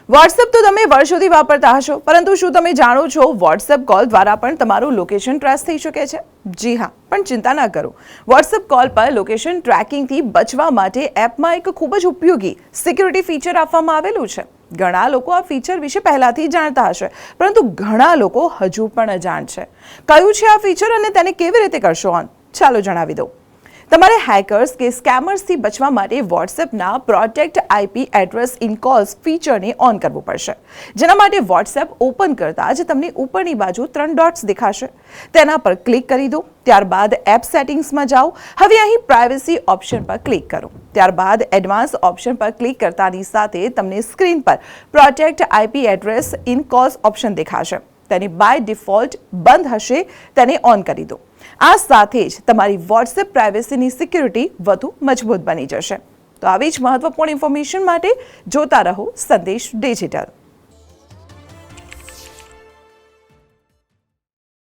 WhatsApp તો તમે વર્ષોથી વાપરતા હશો, પરંતુ શું તમે જાણો છો વોટ્સએપ કોલ દ્વારા પણ તમારું લોકેશન ટ્રેસ થઈ શકે છે? જી હા, પણ ચિંતા ના કરો. વોટ્સએપ કોલ પર લોકેશન ટ્રેકિંગથી બચવા માટે એપમાં એક ખૂબ જ ઉપયોગી સિક્યુરિટી ફીચર આપવામાં આવેલું છે. ઘણા લોકો આ ફીચર વિશે પહેલાથી જાણતા હશે, પરંતુ ઘણા લોકો હજુ પણ અજાણ છે. કયું છે આ ફીચર અને તેને કેવી રીતે કરશો ઓન? ચાલો જણાવી દઉં. તમારે હેકર્સ કે સ્કેમર્સથી બચવા માટે વોટ્સએપના protect IP address in calls ફીચરને ઓન કરવું પડશે. જેના માટે વોટ્સએપ ઓપન કરતાં જ તમને ઉપરની બાજુ 3 ડોટ્સ દેખાશે. તેના પર ક્લિક કરી દો. ત્યારબાદ એપ સેટિંગ્સમાં જાઓ. હવે અહીં પ્રાઇવસી ઓપ્શન પર ક્લિક કરો. ત્યારબાદ એડવાન્સ ઓપ્શન પર ક્લિક કરતાની સાથે તમને સ્ક્રીન પર protect IP address in calls option દેખાશે. તેને બાય ડિફોલ્ટ બંધ હશે, તેને ઓન કરી દો. આ સાથે જ તમારી વોટ્સએપ પ્રાઇવસીની સિક્યુરિટી વધુ મજબૂત બની જશે. તો આવી જ મહત્વપૂર્ણ ઇન્ફોર્મેશન માટે જોતા રહો સંદેશ ડિજિટલ.